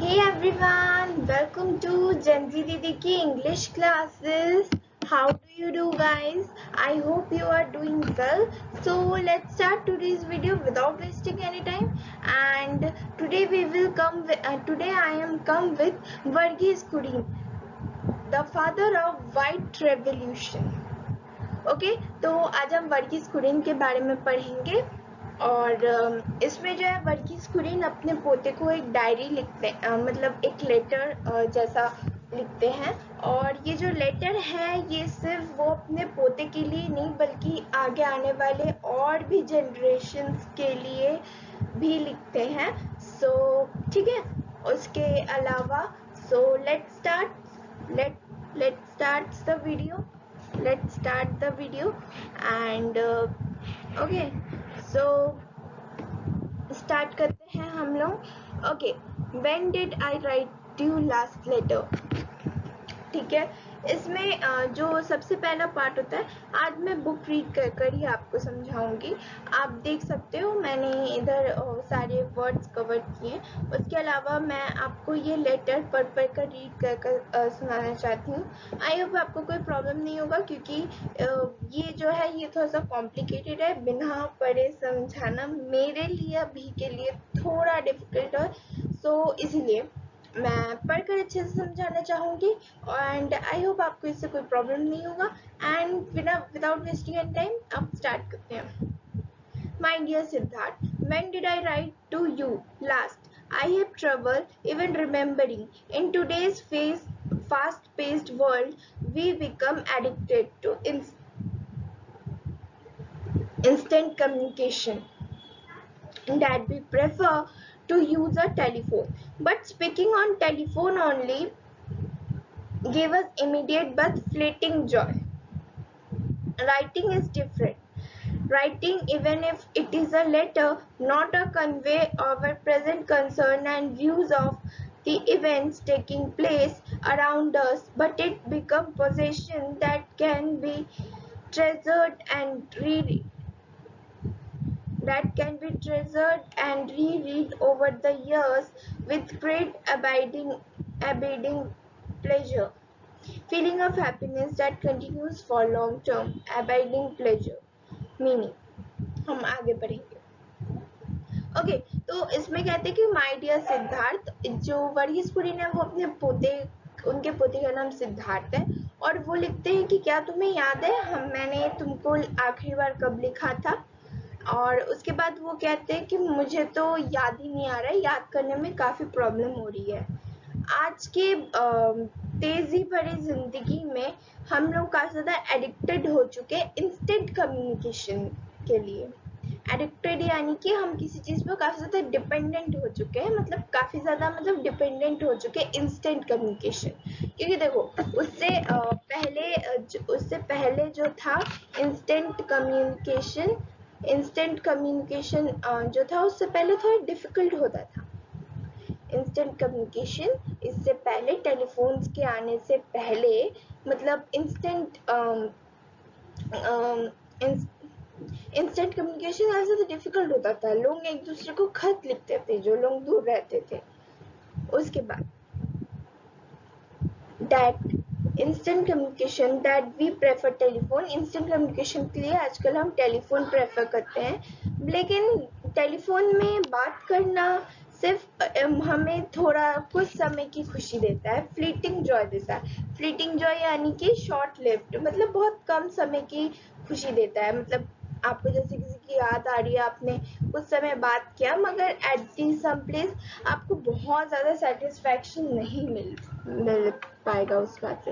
Hey everyone, welcome to Janji Didi ki English classes. How do you do guys? I hope you are doing well. So let's start today's video without wasting any time. And today we will come with, today I am come with Varghese Kurin, the father of White Revolution. Okay तो आज हम वर्गीस कुरियन के बारे में पढ़ेंगे और इसमें जो है वर्गीस कुरियन अपने पोते को एक डायरी लिखते मतलब एक लेटर जैसा लिखते हैं और ये जो लेटर है ये सिर्फ वो अपने पोते के लिए नहीं बल्कि आगे आने वाले और भी जनरेशन्स के लिए भी लिखते हैं। सो ठीक है, उसके अलावा so let's start the video. Let's start the video and okay, so start करते हैं हम लोग. Okay, when did I write you last letter? ठीक है, इसमें जो सबसे पहला पार्ट होता है, आज मैं बुक रीड कर कर ही आपको समझाऊंगी. आप देख सकते हो मैंने इधर सारे वर्ड्स कवर किए. उसके अलावा मैं आपको ये लेटर पढ़ कर रीड कर कर सुनाना चाहती हूँ. आई होप आपको कोई प्रॉब्लम नहीं होगा क्योंकि ये जो है ये थोड़ा सा कॉम्प्लिकेटेड है. बिना पढ़े समझाना मेरे लिए अभी के लिए थोड़ा डिफिकल्ट है. सो इसीलिए मैं पढ़कर अच्छे से समझाना चाहूँगी एंड आई होप आपको इससे कोई प्रॉब्लम नहीं होगा. And without wasting any time आप स्टार्ट करते हैं. My dear Siddharth, when did I write to you last? I have trouble even remembering. In today's fast paced world we become addicted to instant communication that we prefer to use a telephone. But speaking on telephone only gave us immediate but fleeting joy. Writing is different. Writing, even if it is a letter, not a convey our present concern and views of the events taking place around us, but it becomes possession that can be treasured and reread over the years with great abiding pleasure. Feeling of happiness that continues for long term. Abiding pleasure. Meaning हम आगे बढ़ेंगे. Okay, तो इसमें कहते हैं कि my dear Siddharth, जो वर्गीस कुरियन है वो अपने उनके पोते का नाम सिद्धार्थ है और वो लिखते हैं कि क्या तुम्हें याद है मैंने तुमको आखिरी बार कब लिखा था. और उसके बाद वो कहते हैं कि मुझे तो याद ही नहीं आ रहा है, याद करने में काफ़ी प्रॉब्लम हो रही है. आज के तेज़ी भरी ज़िंदगी में हम लोग काफ़ी ज़्यादा एडिक्टेड हो चुके हैं इंस्टेंट कम्युनिकेशन के लिए. एडिक्टेड यानी कि हम किसी चीज़ पर काफ़ी ज़्यादा डिपेंडेंट हो चुके हैं, मतलब काफ़ी ज़्यादा डिपेंडेंट हो चुके हैं इंस्टेंट कम्युनिकेशन. क्योंकि देखो उससे पहले जो था इंस्टेंट कम्युनिकेशन जो था उससे पहले थोड़ा डिफ़िकल्ट होता था. इंस्टेंट कम्युनिकेशन इससे पहले टेलीफोन्स के आने से पहले मतलब इंस्टेंट कम्युनिकेशन ऐसे तो डिफ़िकल्ट होता था. लोग एक दूसरे को खत लिखते थे जो लोग दूर रहते थे. उसके बाद that instant communication that we prefer telephone. Instant communication के लिए आजकल हम टेलीफोन प्रेफर करते हैं, लेकिन टेलीफोन में बात करना सिर्फ हमें थोड़ा कुछ समय की खुशी देता है, फ्लीटिंग जॉय देता है. फ्लीटिंग जॉय यानी कि शॉर्ट लिव्ड, मतलब बहुत कम समय की खुशी देता है. मतलब आपको जैसे किसी की याद आ रही है, आपने कुछ समय बात किया मगर एट दी सम प्लेस आपको बहुत ज़्यादा सेटिस्फैक्शन नहीं मिल पाएगा उस बात से.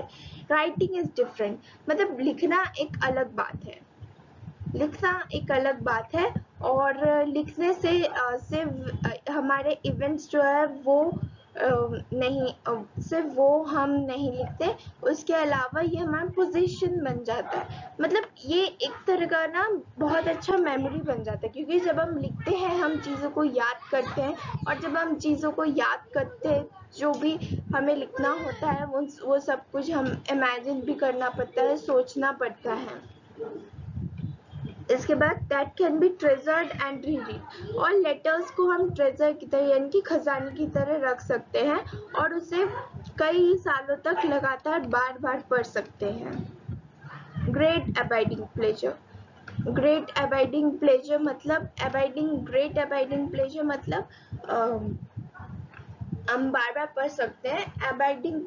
राइटिंग इज़ डिफरेंट, मतलब लिखना एक अलग बात है और लिखने से सिर्फ हमारे इवेंट्स जो है वो सिर्फ वो हम नहीं लिखते, उसके अलावा ये हमारा पोजीशन बन जाता है. मतलब ये एक तरह का ना बहुत अच्छा मेमोरी बन जाता है क्योंकि जब हम लिखते हैं हम चीज़ों को याद करते हैं और जब हम चीज़ों को याद करते हैं जो भी हमें लिखना होता है वो सब कुछ हम इमेजिन भी करना पड़ता है, सोचना पड़ता है. इसके बाद that can be treasured and reread, और लेटर्स को हम ट्रेजर की तरह यानी कि खजाने की तरह रख सकते हैं और उसे कई सालों तक लगातार बार बार पढ़ सकते हैं। Great abiding pleasure, great abiding pleasure मतलब ग्रेट अबाइडिंग प्लेजर मतलब हम बार बार पढ़ सकते हैं। अबाइडिंग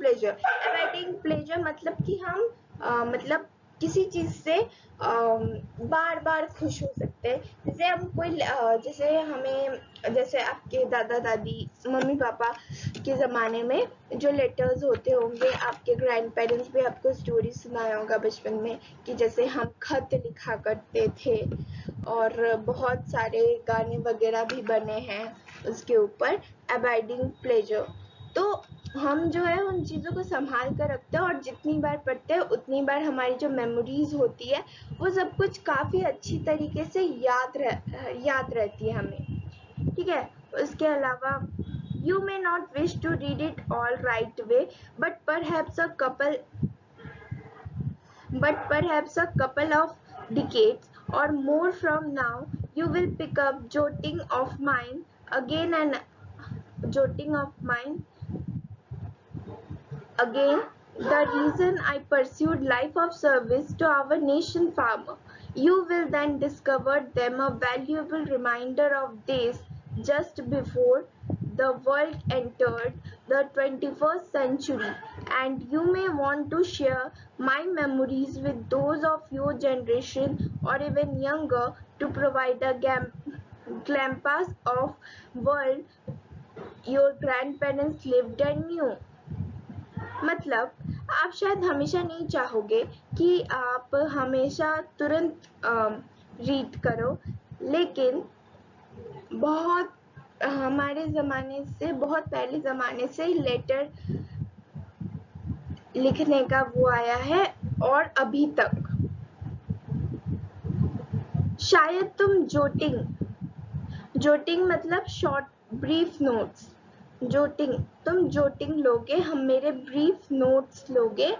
प्लेजर मतलब कि हम मतलब किसी चीज से बार बार खुश हो सकते हैं। जैसे हम कोई जैसे हमें जैसे आपके दादा दादी मम्मी पापा के ज़माने में जो लेटर्स होते होंगे, आपके ग्रैंड पेरेंट्स भी आपको स्टोरी सुनाया होगा बचपन में कि जैसे हम खत लिखा करते थे और बहुत सारे गाने वगैरह भी बने हैं उसके ऊपर अबाइडिंग प्लेजर। तो हम जो है उन चीज़ों को संभाल कर रखते हैं और जितनी बार पढ़ते हैं उतनी बार हमारी जो मेमोरीज होती है वो सब कुछ काफ़ी अच्छी तरीके से याद रहती है हमें, ठीक है। उसके अलावा you may not wish to read it all right way but perhaps a couple of decades or more from now you will pick up jotting of mine again the reason I pursued life of service to our nation farmer. You will then discover them a valuable reminder of days just before the world entered the 21st century, and you may want to share my memories with those of your generation or even younger to provide a glimpse of world your grandparents lived and knew. मतलब आप शायद हमेशा नहीं चाहोगे कि आप हमेशा तुरंत रीड करो, लेकिन बहुत हमारे ज़माने से बहुत पहले ज़माने से लेटर लिखने का वो आया है और अभी तक शायद तुम जोटिंग मतलब शॉर्ट ब्रीफ नोट्स, तुम जोटिंग लोगे, हम मेरे ब्रीफ नोट्स लोगे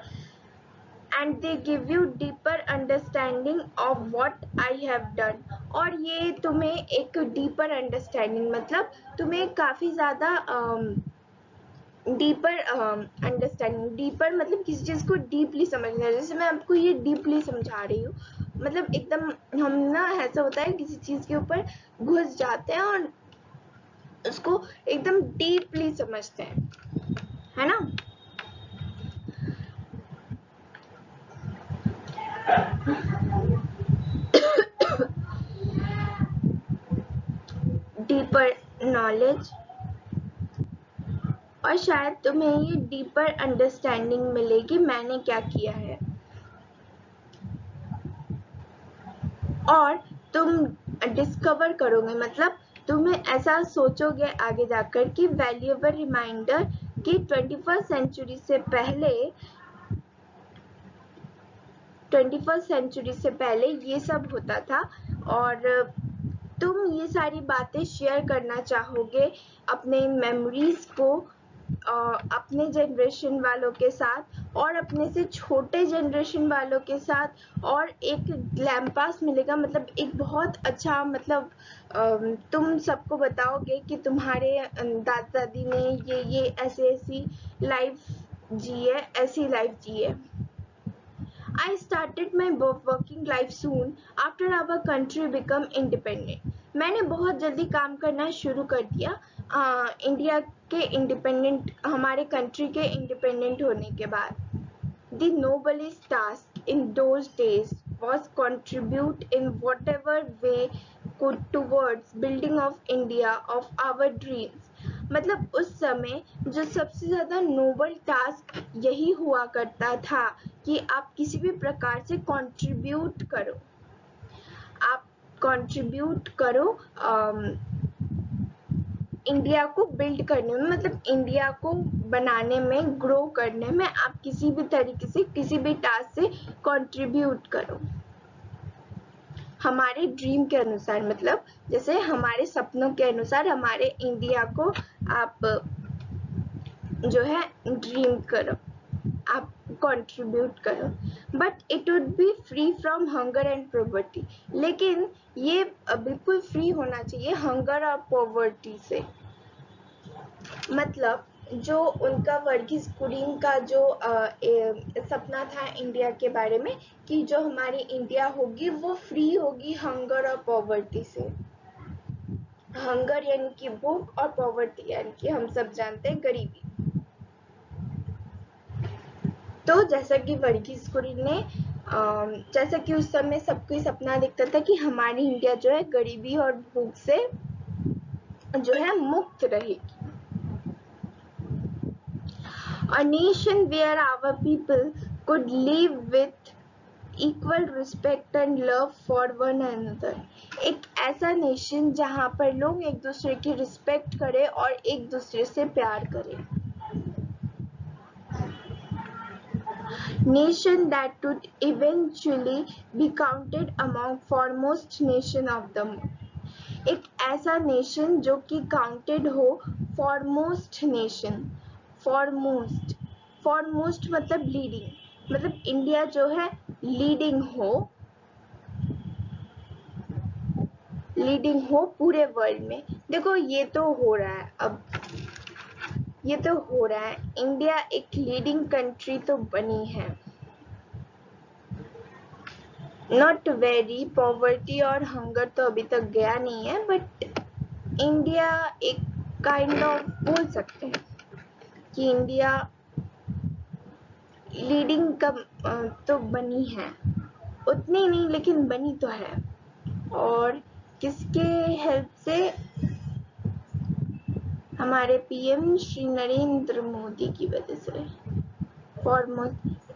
and they give you deeper understanding of what I have done, और ये तुम्हें एक deeper understanding मतलब तुम्हें काफ़ी ज़्यादा डीपर अंडरस्टैंडिंग, डीपर मतलब किसी चीज़ को डीपली समझना। जैसे मैं आपको ये डीपली समझा रही हूँ, मतलब एकदम हम ना ऐसा होता है किसी चीज़ के ऊपर घुस जाते हैं और उसको एकदम डीपली समझते हैं, है ना। डीपर नॉलेज, और शायद तुम्हें ये डीपर अंडरस्टैंडिंग मिलेगी मैंने क्या किया है, और तुम डिस्कवर करोगे मतलब तुम्हें ऐसा सोचोगे आगे जाकर कि वैल्यूएबल रिमाइंडर कि 21st सेंचुरी से पहले ये सब होता था, और तुम ये सारी बातें शेयर करना चाहोगे अपने मेमोरीज को अपने जनरेशन वालों के साथ और अपने से छोटे जनरेशन वालों के साथ, और एक ग्लैम्पास मिलेगा मतलब एक बहुत अच्छा मतलब तुम सबको बताओगे कि तुम्हारे दादा दादी ने ये ऐसी लाइफ जी है, ऐसी लाइफ जी है। I started my working life soon after our country become independent. मैंने बहुत जल्दी काम करना शुरू कर दिया इंडिया के इंडिपेंडेंट, हमारे कंट्री के इंडिपेंडेंट होने के बाद। The noblest task in those days was contribute in whatever way could towards building of India of our dreams. मतलब उस समय जो सबसे ज़्यादा नोबल टास्क यही हुआ करता था कि आप किसी भी प्रकार से कंट्रीब्यूट करो इंडिया को बिल्ड करने में, मतलब इंडिया को बनाने में, ग्रो करने में आप किसी भी तरीके से किसी भी टास्क से कंट्रीब्यूट करो हमारे ड्रीम के अनुसार, मतलब जैसे हमारे सपनों के अनुसार हमारे इंडिया को आप जो है ड्रीम करो, आप कंट्रीब्यूट करो, but it would B free from hunger and poverty. लेकिन ये बिल्कुल फ्री होना चाहिए हंगर और पॉवर्टी से। मतलब जो उनका वर्गीज कुरियन का जो सपना था इंडिया के बारे में कि जो हमारी इंडिया होगी वो फ्री होगी हंगर और पॉवर्टी से। हंगर यानी कि भूख और पॉवर्टी यानी कि हम सब जानते हैं गरीबी। तो जैसा कि वर्गीज कुरियन ने जैसा कि उस समय सबको सपना दिखता था कि हमारी इंडिया जो है गरीबी और भूख से जो है मुक्त रहेगी। A nation where our people could live with equal respect and love for one another। एक ऐसा नेशन जहाँ पर लोग एक दूसरे की रिस्पेक्ट करें और एक दूसरे से प्यार करें। Nation that would eventually be counted among foremost nation of the world। एक ऐसा नेशन जो कि काउंटेड हो फॉरमोस्ट नेशन। फॉरमोस्ट मतलब लीडिंग, मतलब इंडिया जो है लीडिंग हो पूरे वर्ल्ड में। देखो ये तो हो रहा है, अब ये तो हो रहा है, इंडिया एक लीडिंग कंट्री तो बनी है। नॉट वेरी, पॉवर्टी और हंगर तो अभी तक गया नहीं है, बट इंडिया एक काइंड ऑफ बोल सकते हैं कि इंडिया लीडिंग कब तो बनी है, उतनी नहीं लेकिन बनी तो है। और किसके हेल्प से? हमारे पीएम श्री नरेंद्र मोदी की वजह से।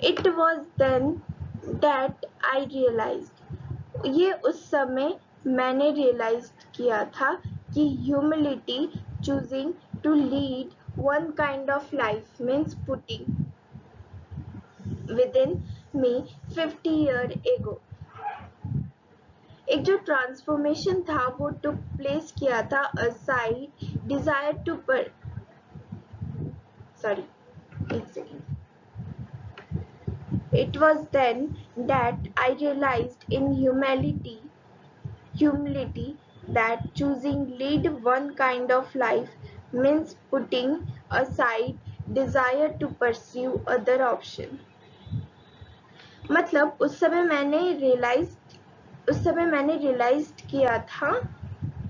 It was then that I realised, ये उस समय मैंने रियलाइज किया था कि humility, choosing to lead one kind of life means putting within me 50 years ago। एक जो ट्रांसफॉर्मेशन था वो टुक प्लेस किया था aside desire to It was then that I realized in humility that choosing lead one kind of life means putting aside desire to pursue other option। मतलब उस समय मैंने रियलाइज किया था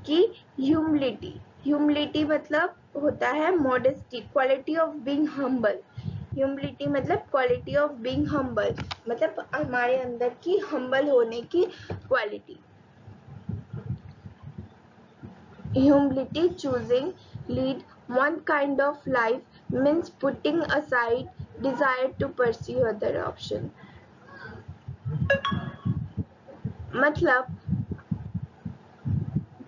कि ह्यूमिलिटी मतलब होता है modesty, quality of being humble. Humility मतलब क्वालिटी ऑफ बीइंग हम्बल, मतलब हमारे अंदर की हम्बल होने की quality. Humility, choosing lead one kind of life means putting aside desire to pursue other option. मतलब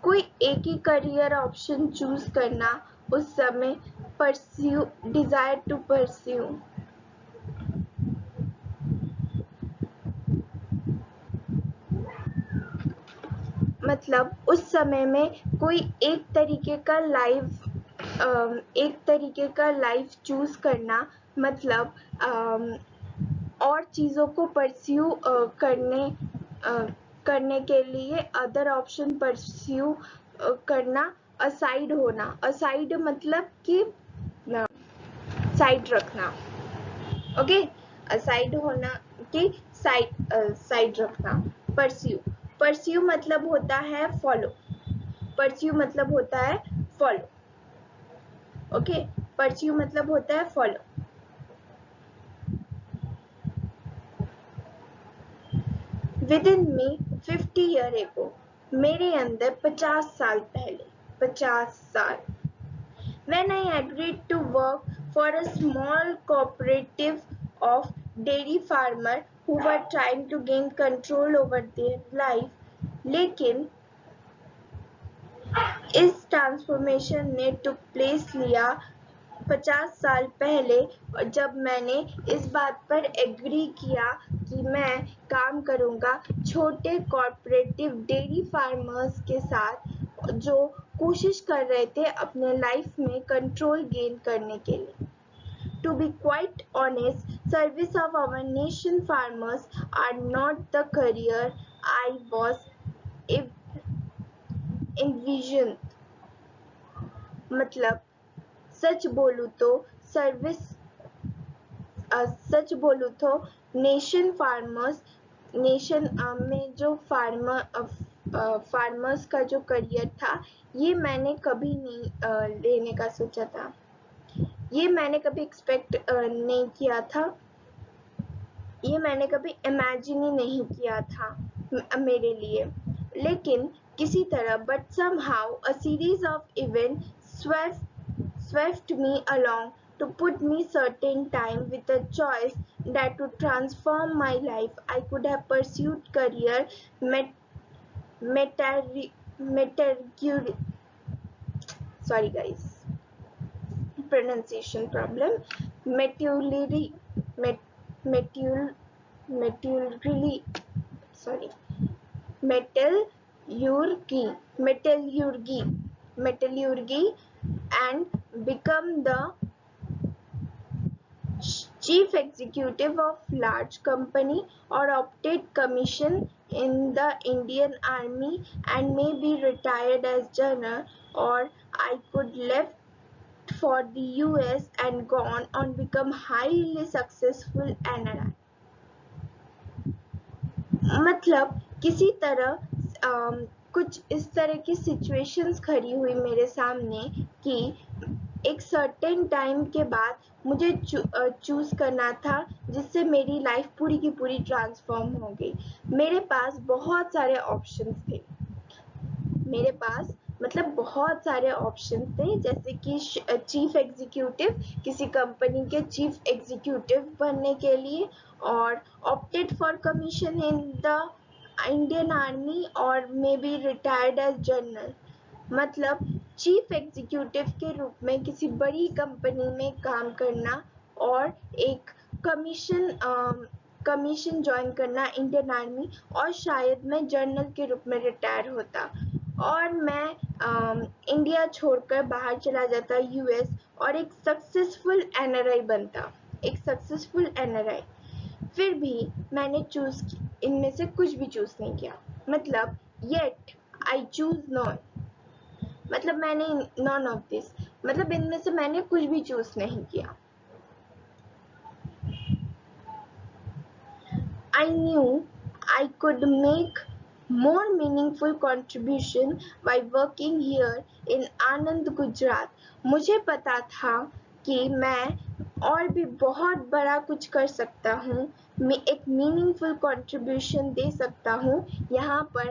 कोई एक ही करियर ऑप्शन चूज करना, उस समय परस्यू, डिजायर टू परस्यू। मतलब उस समय में कोई एक तरीके का लाइफ चूज करना, मतलब और चीज़ों को परस्यू करने के लिए अदर ऑप्शन परस्यू करना, असाइड होना। असाइड मतलब कि साइड रखना, ओके। असाइड होना कि साइड रखना। परस्यू मतलब होता है फॉलो। ओके, परस्यू मतलब होता है follow. Within me 50 years ago, मेरे अंदर 50 साल पहले, 50 साल, when I agreed to work for a small cooperative of dairy farmer who were trying to gain control over their life, लेकिन इस ट्रांसफॉर्मेशन ने टुक प्लेस लिया 50 साल पहले, और जब मैंने इस बात पर एग्री किया कि मैं काम करूंगा छोटे कॉर्पोरेटिव डेयरी फार्मर्स के साथ जो कोशिश कर रहे थे अपने लाइफ में कंट्रोल गेन करने के लिए। To be quite honest, service of our nation farmers are not the career I was envisioned. मतलब सच बोलूं तो सर्विस सच बोलूं तो नेशन में जो फार्मर्स का जो करियर था ये मैंने कभी नहीं लेने का सोचा था, ये मैंने कभी एक्सपेक्ट नहीं किया था, ये मैंने कभी इमेजिन ही नहीं किया था मेरे लिए। लेकिन किसी तरह but somehow a series of events swept me along to put me certain time with a choice that would transform my life. I could have pursued career sorry guys, pronunciation problem, metallurgy, metallurgy, sorry, metallurgy, and become the chief executive of large company or opted commission in the Indian Army and maybe retired as general, or I could left for the US and gone on become highly successful NRI. मतलब किसी तरह कुछ इस तरह की situations खड़ी हुई मेरे सामने कि एक सर्टेन टाइम के बाद मुझे चूज करना था जिससे मेरी लाइफ पूरी की पूरी ट्रांसफॉर्म हो गई। मेरे पास बहुत सारे ऑप्शंस थे, मेरे पास मतलब बहुत सारे ऑप्शन थे, जैसे कि चीफ एग्जीक्यूटिव, किसी कंपनी के चीफ एग्जीक्यूटिव बनने के लिए, और opted for commission in the Indian army और may be retired as general. मतलब चीफ एग्जीक्यूटिव के रूप में किसी बड़ी कंपनी में काम करना और एक कमीशन ज्वाइन करना इंडियन आर्मी, और शायद मैं जनरल के रूप में रिटायर होता और मैं इंडिया छोड़कर बाहर चला जाता यूएस और एक सक्सेसफुल एनआरआई बनता, एक सक्सेसफुल एनआरआई। फिर भी मैंने चूज इनमें से कुछ भी चूज नहीं किया, मतलब येट आई चूज नॉन, मतलब मैंने नॉन ऑफ दिस, मतलब इनमें से मैंने कुछ भी चूज नहीं किया। I knew I could make more meaningful contribution by working here in Anand, Gujarat. मुझे पता था कि मैं और भी बहुत बड़ा कुछ कर सकता हूँ, मैं एक मीनिंगफुल कंट्रीब्यूशन दे सकता हूँ यहाँ पर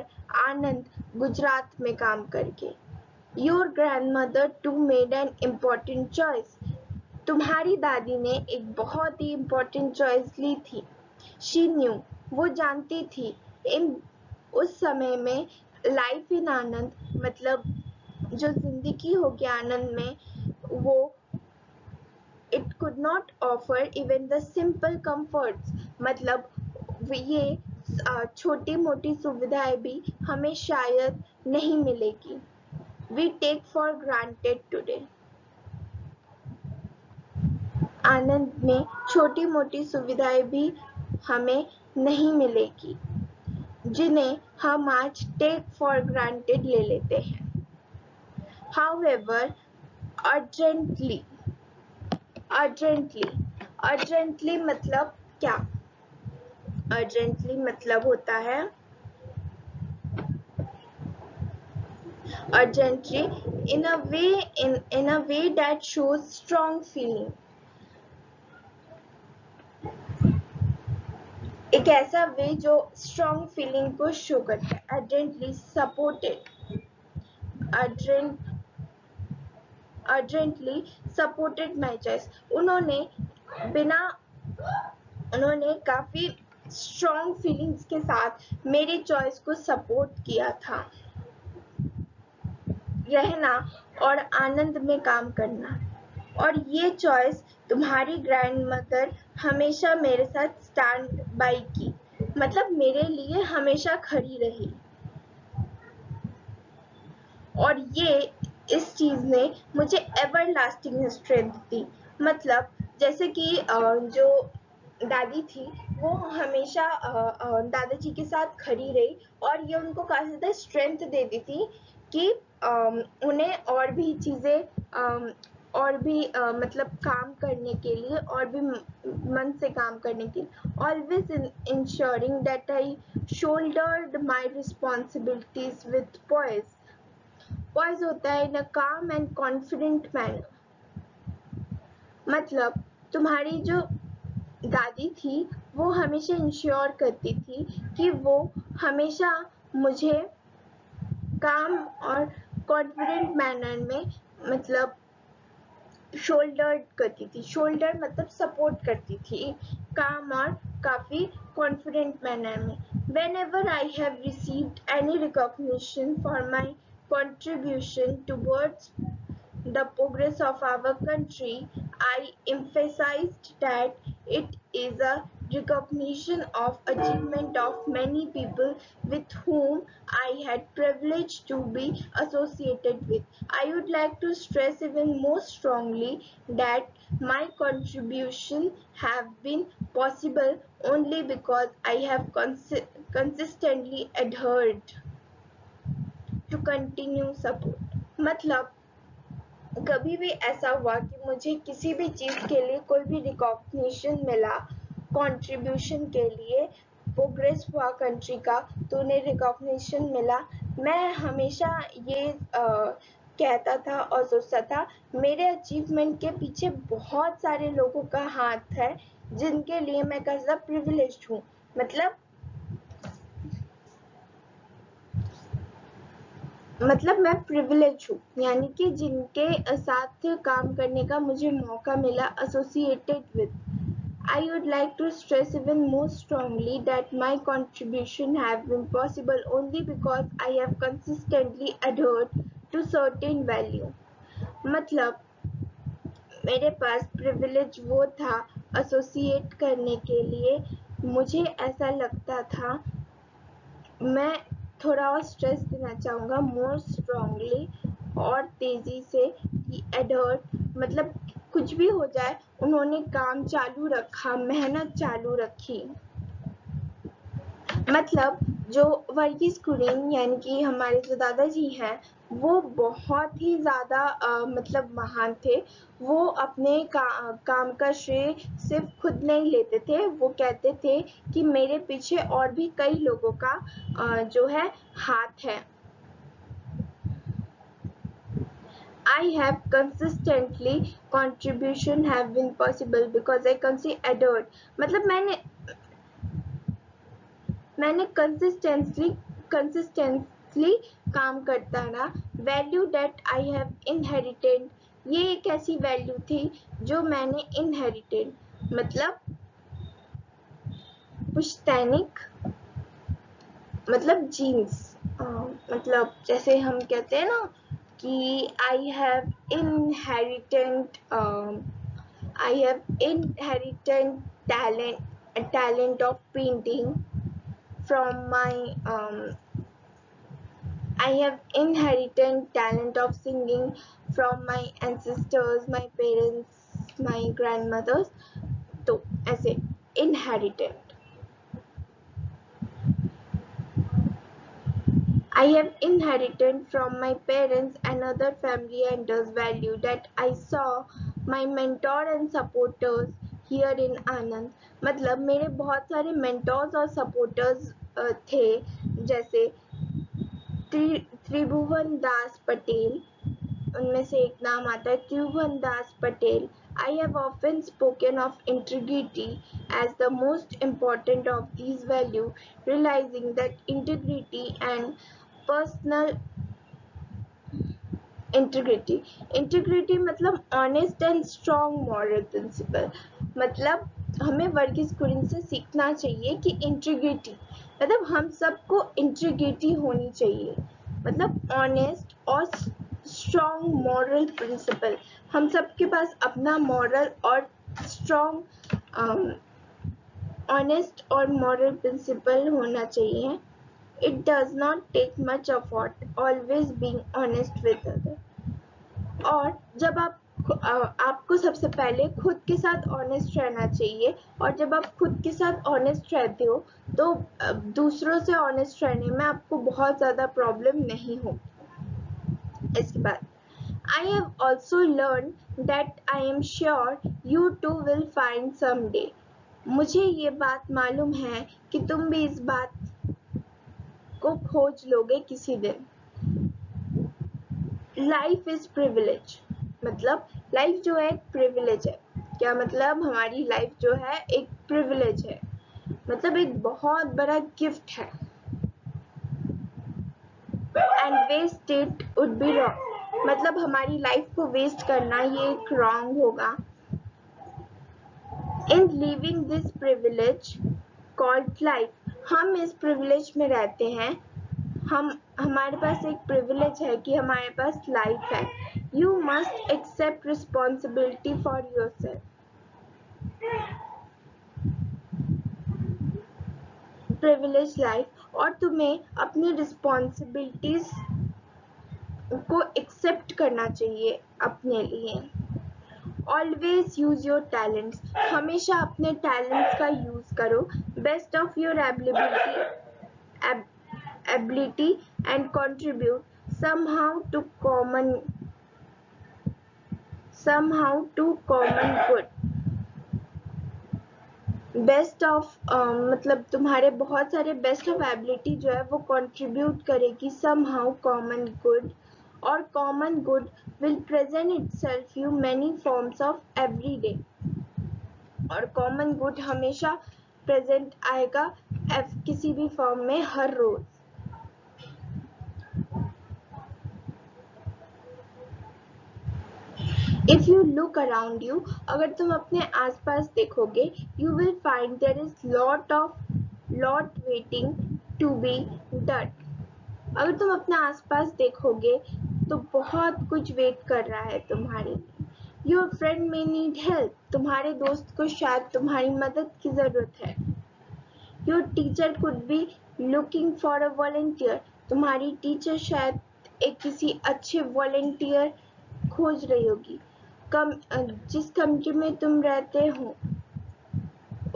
आनंद गुजरात में काम करके। Your grandmother too made an important choice. तुम्हारी दादी ने एक बहुत ही important choice ली थी। She knew, वो जानती थी, इन उस समय में लाइफ इन आनंद, मतलब जो जिंदगी होगी आनंद में, वो it could not offer even the simple comforts, मतलब ये छोटी मोटी सुविधाएं भी हमें शायद नहीं मिलेगी। We take for granted today. आनंद में छोटी मोटी सुविधाएं भी हमें नहीं मिलेगी जिन्हें हम आज टेक फॉर ग्रांटेड ले लेते हैं। However, urgently मतलब क्या? Urgently मतलब होता है urgently in a way that shows strong feeling. एक ऐसा वे जो स्ट्रॉन्ग फीलिंग को शो करता है। Urgently supported my choice. उन्होंने काफी स्ट्रॉन्ग फीलिंग्स के साथ मेरी चॉइस को सपोर्ट किया था, रहना और आनंद में काम करना। और ये चॉइस तुम्हारी ग्रैंडमदर हमेशा मेरे साथ स्टैंड बाय की, मतलब मेरे लिए हमेशा खड़ी रही। और ये इस चीज ने मुझे एवरलास्टिंग स्ट्रेंथ दी। मतलब जैसे कि जो दादी थी वो हमेशा दादाजी के साथ खड़ी रही और ये उनको काफ़ी ज़्यादा स्ट्रेंथ देती थी कि उन्हें और भी चीज़ें और भी मतलब काम करने के लिए और भी मन से काम करने के लिए always ensuring that I shouldered my responsibilities with poise होता है इन अ काम एंड कॉन्फिडेंट मैनर। मतलब तुम्हारी जो दादी थी वो हमेशा इंश्योर करती थी कि वो हमेशा मुझे काम और कॉन्फिडेंट मैनर में मतलब शोल्डर करती थी। शोल्डर मतलब सपोर्ट करती थी काम और काफ़ी कॉन्फिडेंट मैनर में। When ever I have received any recognition for my contribution towards the progress of our country, I emphasized that it is a recognition of achievement of many people with whom I had privilege to be associated with. I would like to stress even more strongly that my contribution have been possible only because I have consistently adhered to continue support. मतलब कभी भी ऐसा हुआ कि मुझे किसी भी चीज़ के लिए कोई भी रिकॉग्निशन मिला कंट्रीब्यूशन के लिए, प्रोग्रेस हुआ कंट्री का तो उन्हें रिकॉग्निशन मिला, मैं हमेशा ये कहता था और सोचता था मेरे अचीवमेंट के पीछे बहुत सारे लोगों का हाथ है जिनके लिए मैं कैसा प्रिविलेज्ड हूँ। मतलब मैं प्रिविलेज हूँ, यानी कि जिनके साथ काम करने का मुझे मौका मिला associated with. I would like to stress even more strongly that my contribution have been possible only because I have consistently adhered to certain value. मतलब मेरे पास प्रिविलेज वो था एसोसिएट करने के लिए, मुझे ऐसा लगता था, मैं थोड़ा और स्ट्रेस देना चाहूँगा मोर स्ट्रांगली और तेज़ी से कि एडहर्ट मतलब कुछ भी हो जाए उन्होंने काम चालू रखा, मेहनत चालू रखी। मतलब जो वर्गीज़ कुरियन यानी कि हमारे जो दादाजी हैं वो बहुत ही ज़्यादा मतलब महान थे। वो अपने काम का श्रेय सिर्फ खुद नहीं लेते थे, वो कहते थे कि मेरे पीछे और भी कई लोगों का जो है हाथ है। I have consistently contribution have been possible because I considered मतलब मैंने कंसिस्टेंटली काम करता रहा। Value that I have inherited, ये एक ऐसी वैल्यू थी जो मैंने इनहेरिटेड मतलब पुश्तैनिक मतलब जीन्स, मतलब जैसे हम कहते हैं ना कि आई have inherited talent of painting from my I have inherited talent of singing from my ancestors, my parents, my grandmothers. तो ऐसे inherited. I have inherited from my parents and other family members value that I saw my mentor and supporters here in Anand. मतलब मेरे बहुत सारे mentors और supporters थे, जैसे त्रिभुवन दास पटेल, उनमें से एक नाम आता है त्रिभुवन दास Patel. I have often spoken of integrity as the most important of these values, realizing that integrity and personal integrity मतलब honest and strong moral principle. मतलब हमें वर्गीज़ कुरियन से सीखना चाहिए कि इंटीग्रिटी मतलब हम सबको इंटीग्रिटी होनी चाहिए, मतलब ऑनेस्ट और स्ट्रॉन्ग मॉरल प्रिंसिपल, हम सबके पास अपना मॉरल और स्ट्रॉन्ग ऑनेस्ट और मॉरल प्रिंसिपल होना चाहिए. It does not take much effort, always being honest with others. और जब आप आपको सबसे पहले खुद के साथ ऑनेस्ट रहना चाहिए, और जब आप खुद के साथ ऑनेस्ट रहते हो तो दूसरों से ऑनेस्ट रहने में आपको बहुत ज़्यादा प्रॉब्लम नहीं हो। इसके बाद I have also learned that I am sure you too will find someday. मुझे ये बात मालूम है कि तुम भी इस बात को खोज लोगे किसी दिन। लाइफ इज प्रिविलेज, मतलब लाइफ जो है एक प्रिविलेज है। क्या मतलब? हमारी लाइफ जो है एक प्रिविलेज है, मतलब एक बहुत बड़ा गिफ्ट है। And waste it would be wrong, मतलब हमारी लाइफ को वेस्ट करना ये एक रॉन्ग होगा। In living this privilege called life, हम इस प्रिविलेज में रहते हैं, हमारे पास एक प्रिविलेज है कि हमारे पास लाइफ है। You must accept responsibility for yourself. Privilege life, और तुम्हें अपनी रिस्पॉन्सिबिलिटीज को एक्सेप्ट करना चाहिए अपने लिए। ऑलवेज यूज योर टैलेंट्स, हमेशा अपने टैलेंट्स का यूज करो। Best of your ability and contribute somehow to common good। Best of मतलब तुम्हारे बहुत सारे बेस्ट ऑफ एबिलिटी जो है वो कंट्रीब्यूट करेगी somehow common good, और common good will present itself you many forms of every day, और common good हमेशा प्रेजेंट आएगा किसी भी फॉर्म में हर रोज। If you look around you, अगर तुम अपने आसपास देखोगे, you will find there is lot waiting to be done। अगर तुम अपने आसपास देखोगे तो बहुत कुछ वेट कर रहा है तुम्हारे लिए। Your friend may need help, तुम्हारे दोस्त को शायद तुम्हारी मदद की जरूरत है। Your teacher could be looking for a volunteer, तुम्हारी टीचर शायद किसी अच्छे वॉलंटियर खोज रही होगी। जिस कम्युनिटी में तुम रहते हो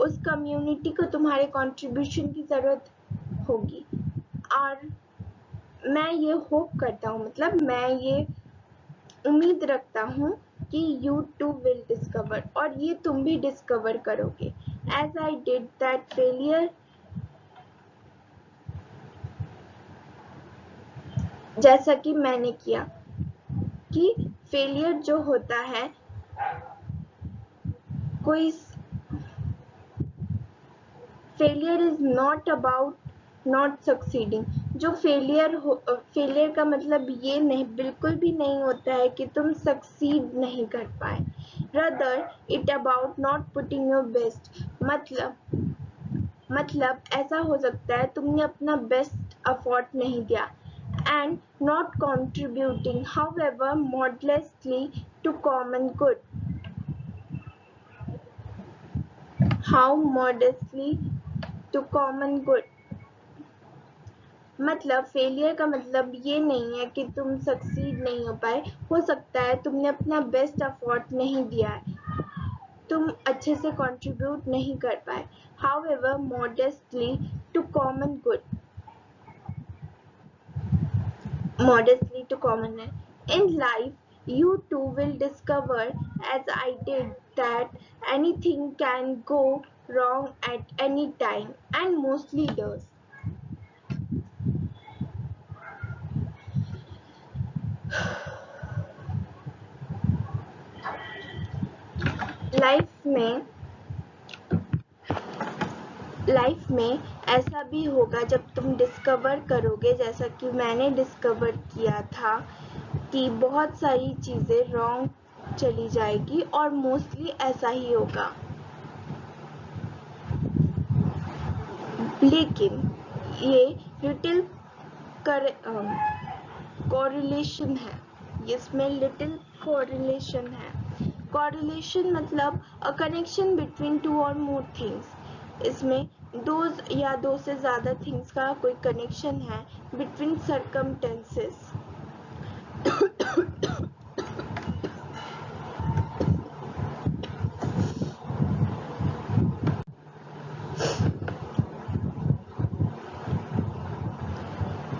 उस कम्युनिटी को तुम्हारे कंट्रीब्यूशन की जरूरत होगी। और मैं ये होप करता हूँ, मतलब मैं ये उम्मीद रखता हूँ कि you too will discover, और ये तुम भी डिस्कवर करोगे। As I did that failure, जैसा कि मैंने किया, कि फेलियर जो होता है कोई failure is not about not succeeding. जो फेलियर का मतलब ये नहीं, बिल्कुल भी नहीं होता है कि तुम सक्सीड नहीं कर पाए। Rather it about not putting your best, मतलब ऐसा हो सकता है तुमने अपना बेस्ट एफर्ट नहीं दिया। And not contributing however modestly to common good, how modestly to common good, मतलब फेलियर का मतलब ये नहीं है कि तुम सक्सीड नहीं हो पाए, हो सकता है तुमने अपना बेस्ट एफर्ट नहीं दिया है, तुम अच्छे से कंट्रीब्यूट नहीं कर पाए। however modestly to common good, modestly to common in life you too will discover, as I did, that anything can go wrong at any time and mostly does। Life में ऐसा भी होगा जब तुम डिस्कवर करोगे, जैसा कि मैंने डिस्कवर किया था, कि बहुत सारी चीज़ें रॉन्ग चली जाएगी, और मोस्टली ऐसा ही होगा। लेकिन ये लिटिल कोरिलेशन है, इसमें लिटिल कोरिलेशन है। कोरिलेशन मतलब अ कनेक्शन बिटवीन टू और मोर थिंग्स, इसमें दो से ज़्यादा थिंग्स का कोई कनेक्शन है बिटवीन सर्कमटेंसेस।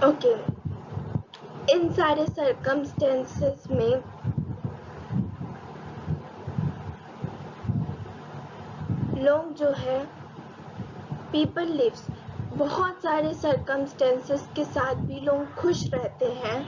ओके, इन सारे सर्कमस्टेंसेस में लोग जो है पीपल लिव्स, बहुत सारे सर्कमस्टेंसेस के साथ भी लोग खुश रहते हैं।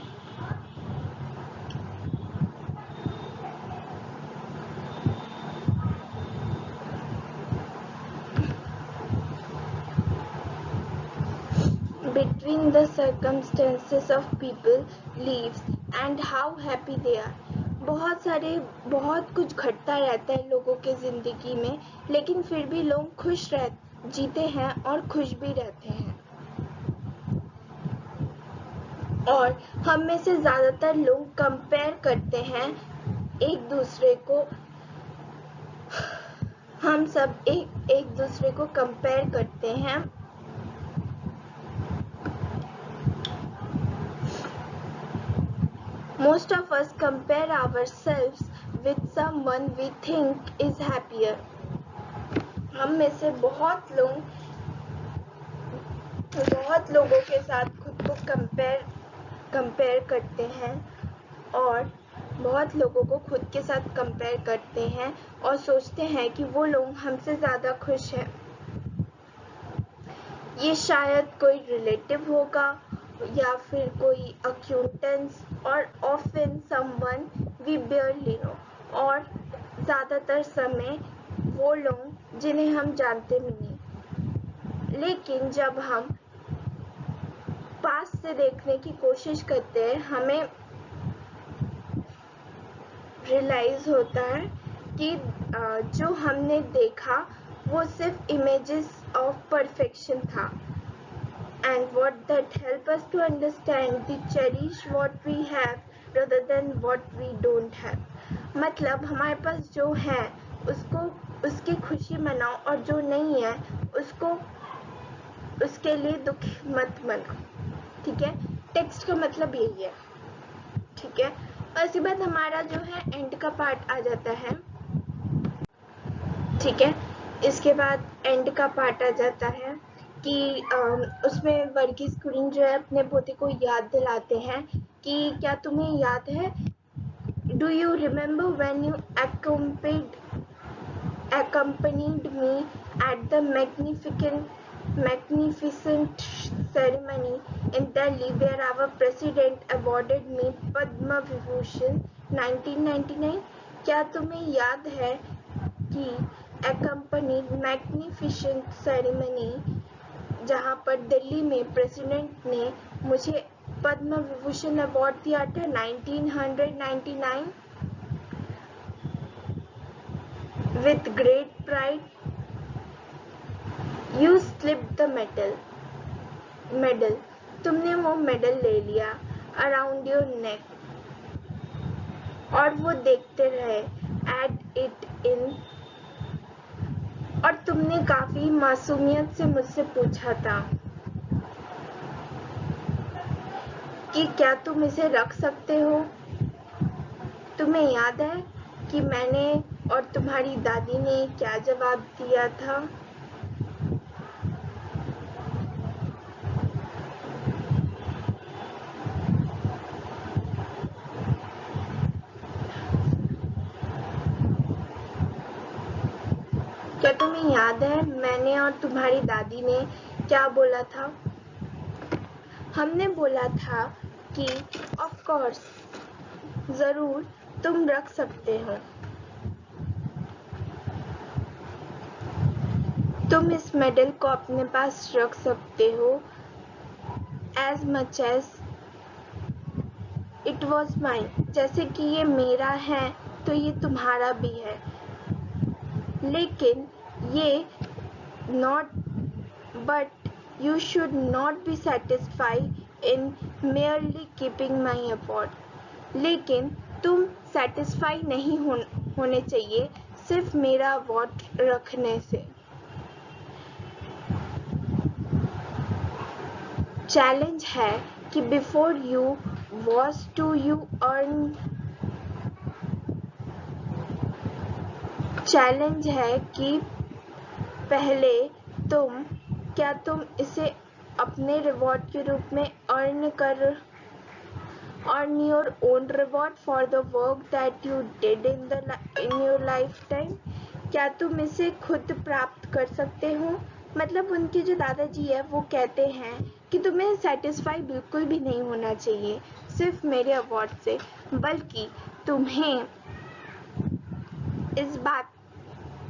Between the circumstances of people lives and how happy they are, बहुत कुछ घटता रहता है लोगों के ज़िंदगी में, लेकिन फिर भी लोग जीते हैं और खुश भी रहते हैं। और हम में से ज़्यादातर लोग कंपेयर करते हैं एक दूसरे को, हम सब एक दूसरे को कंपेयर करते हैं। Most of us compare ourselves with someone we think is happier. हम में से बहुत लोगों के साथ खुद को कंपेयर करते हैं और बहुत लोगों को खुद के साथ कंपेयर करते हैं और सोचते हैं कि वो लोग हमसे ज़्यादा खुश हैं। ये शायद कोई रिलेटिव होगा या फिर कोई अक्यूटेंस और often someone we barely know, और ज़्यादातर समय वो लोग जिन्हें हम जानते भी नहीं। लेकिन जब हम पास से देखने की कोशिश करते हैं, हमें रियलाइज होता है कि जो हमने देखा वो सिर्फ इमेजेस ऑफ परफेक्शन था। And what that help us to understand the cherish what we have rather than what we don't have. मतलब हमारे पास जो है उसकी खुशी मनाओ और जो नहीं है उसके लिए दुख मत मनाओ। ठीक है, टेक्स्ट का मतलब यही है। ठीक है, और इसके बाद हमारा जो है एंड का पार्ट आ जाता है। ठीक है, इसके बाद एंड का पार्ट आ जाता है कि उसमें वर्गीस कुरियन जो है अपने पोते को याद दिलाते हैं कि क्या तुम्हें याद है, do you remember when you accompanied me at the magnificent ceremony in Delhi where our president awarded me Padma Vibhushan 1999? क्या तुम्हें याद है कि accompanied magnificent ceremony जहाँ पर दिल्ली में प्रेसिडेंट ने मुझे पद्म विभूषण अवार्ड दिया था 1999 with great pride you slipped the medal, तुमने वो मेडल ले लिया around your neck और वो देखते रहे add it in, और तुमने काफी मासूमियत से मुझसे पूछा था कि क्या तुम इसे रख सकते हो। तुम्हें याद है कि मैंने और तुम्हारी दादी ने क्या जवाब दिया था। क्या तुम्हें याद है मैंने और तुम्हारी दादी ने क्या बोला था। हमने बोला था कि ऑफ कोर्स, जरूर तुम रख सकते हो, तुम इस मेडल को अपने पास रख सकते हो as much as it was mine, जैसे कि ये मेरा है तो ये तुम्हारा भी है, लेकिन ये not, but you should not be satisfied in merely keeping my award, लेकिन तुम satisfied नहीं होने चाहिए सिर्फ मेरा अवार्ड रखने से। चैलेंज है कि before you was to you earn, challenge है कि पहले क्या तुम इसे अपने रिवॉर्ड के रूप में earn your own reward for the work that you did in your lifetime. क्या तुम इसे खुद प्राप्त कर सकते हो? मतलब उनके जो दादाजी है वो कहते हैं कि तुम्हें सेटिस्फाई बिल्कुल भी नहीं होना चाहिए सिर्फ मेरे अवार्ड से, बल्कि तुम्हें इस बात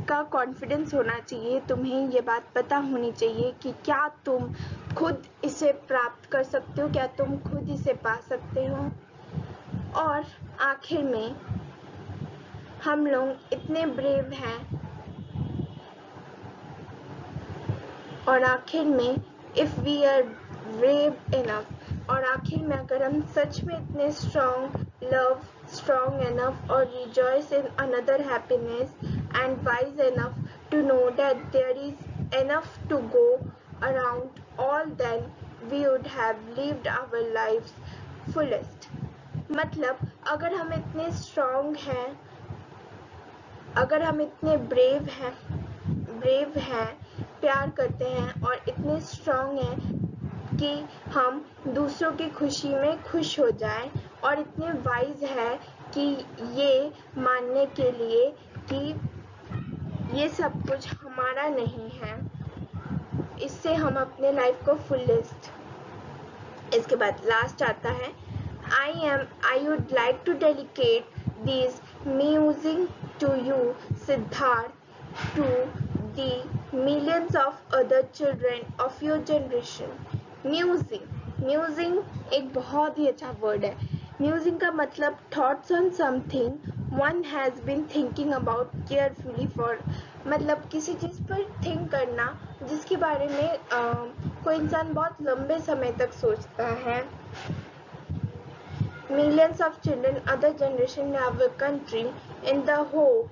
का कॉन्फिडेंस होना चाहिए, तुम्हें ये बात पता होनी चाहिए कि क्या तुम खुद इसे प्राप्त कर सकते हो, क्या तुम खुद इसे पा सकते हो। और आखिर में हम लोग इतने ब्रेव हैं, और आखिर में if we are brave enough, और आखिर में अगर हम सच में इतने strong enough or rejoice in another happiness and wise enough to know that there is enough to go around all, then we would have lived our lives fullest. मतलब अगर हम इतने strong हैं, अगर हम इतने ब्रेव हैं, प्यार करते हैं और इतने स्ट्रॉन्ग हैं कि हम दूसरों की खुशी में खुश हो जाएं, और इतने वाइज है कि ये मानने के लिए कि ये सब कुछ हमारा नहीं है, इससे हम अपने लाइफ को फुलेस्ट। इसके बाद लास्ट आता है, I would like to dedicate these musing to you, Siddharth, to the millions of other children of your generation. Musing एक बहुत ही अच्छा वर्ड है। म्यूजिंग का मतलब thoughts on something one has been thinking about carefully for, मतलब किसी चीज़ पर थिंक करना जिसके बारे में कोई इंसान बहुत लंबे समय तक सोचता है। Millions of children, other generation in our country, in the hope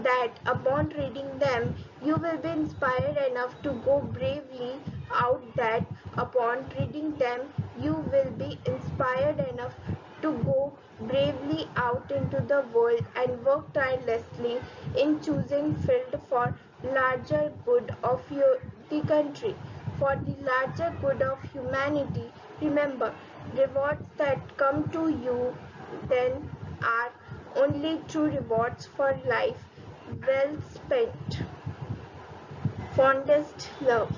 that upon reading them, you will be inspired enough to go bravely out, that upon reading them, you will be inspired enough to go bravely out into the world and work tirelessly in choosing field for larger good of the country, for the larger good of humanity. Remember, rewards that come to you then are only true rewards for life well spent. Fondest love.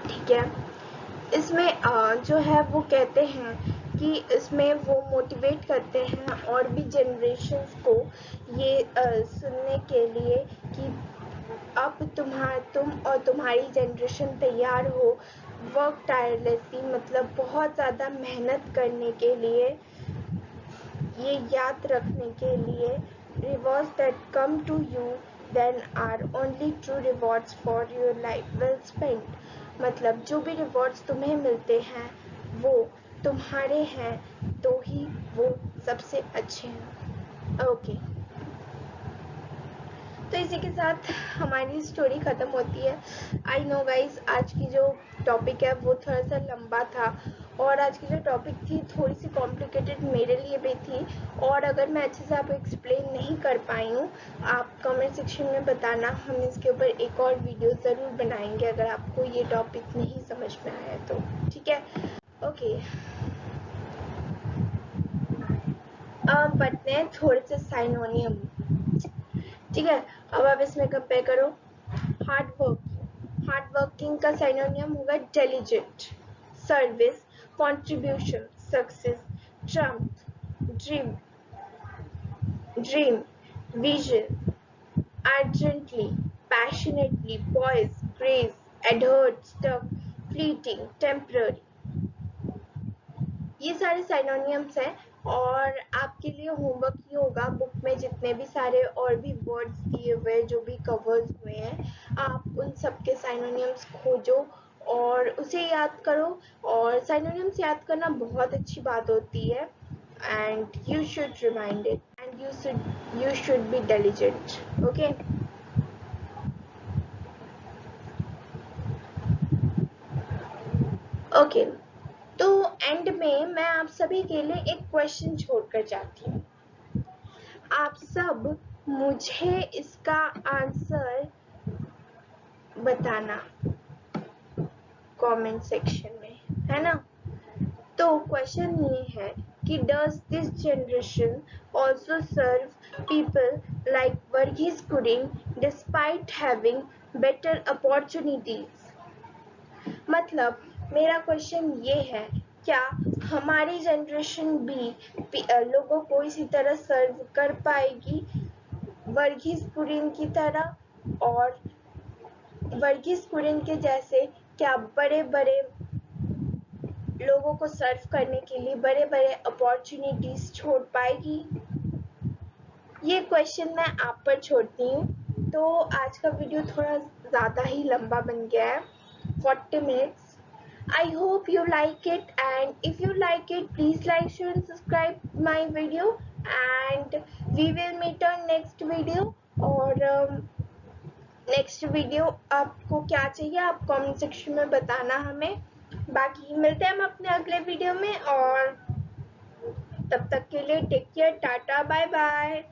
ठीक है, इसमें जो है वो कहते हैं कि इसमें वो मोटिवेट करते हैं और भी जनरेशन्स को ये सुनने के लिए कि अब तुम और तुम्हारी जनरेशन तैयार हो वर्क टायरलेसली, मतलब बहुत ज़्यादा मेहनत करने के लिए, ये याद रखने के लिए, rewards that come to you then are only true rewards for your life well spent. मतलब जो भी रिवॉर्ड्स तुम्हें मिलते हैं वो तुम्हारे हैं तो ही वो सबसे अच्छे हैं। ओके, तो इसी के साथ हमारी स्टोरी ख़त्म होती है। आई नो गाइज, आज की जो टॉपिक है वो थोड़ा सा लंबा था, और आज की जो टॉपिक थी थोड़ी सी कॉम्प्लिकेटेड मेरे लिए भी थी, और अगर मैं अच्छे से आपको एक्सप्लेन नहीं कर पाई हूँ, आप कमेंट सेक्शन में बताना, हम इसके ऊपर एक और वीडियो ज़रूर बनाएंगे अगर आपको ये टॉपिक नहीं समझ में आया तो। ठीक है, ओके। अब पढ़ते हैं थोड़े से साइनोनियम। ठीक है, अब आप इसमें कंपेयर करो। हार्ड वर्किंग का साइनोनियम होगा diligent, service, contribution, success, trump, dream, vision, urgently, passionately, poise, grace, adhered, stuck, fleeting, temporary. ये सारे साइनोनियम्स हैं, और आपके लिए होमवर्क ये होगा, बुक में जितने भी सारे और भी वर्ड्स दिए हुए जो भी कवर्स हुए हैं, आप उन सब के साइनोनियम्स खोजो और उसे याद करो। और साइनोनियम्स याद करना बहुत अच्छी बात होती है, and you should remind it, and you should be diligent. Okay, okay. तो एंड में मैं आप सभी के लिए एक क्वेश्चन छोड़कर जाती हूँ। आप सब मुझे इसका आंसर बताना कमेंट सेक्शन में, है ना। तो क्वेश्चन ये है कि does this generation also serve people like Varghese Kurien despite having better opportunities. मतलब मेरा क्वेश्चन ये है, क्या हमारी जनरेशन भी लोगों को इसी तरह सर्व कर पाएगी वर्गीज कुरियन की तरह, और वर्गीज कुरियन के जैसे क्या बड़े बड़े लोगों को सर्व करने के लिए बड़े बड़े अपॉर्चुनिटीज छोड़ पाएगी। ये क्वेश्चन मैं आप पर छोड़ती हूँ। तो आज का वीडियो थोड़ा ज़्यादा ही लंबा बन गया है, 40 minutes. I hope you like it, and if you like it, please like, share and subscribe my video, and we will meet on next video। और नेक्स्ट वीडियो आपको क्या चाहिए आप कमेंट सेक्शन में बताना हमें। बाकी मिलते हैं हम अपने अगले वीडियो में, और तब तक के लिए take care, ta-ta, bye bye.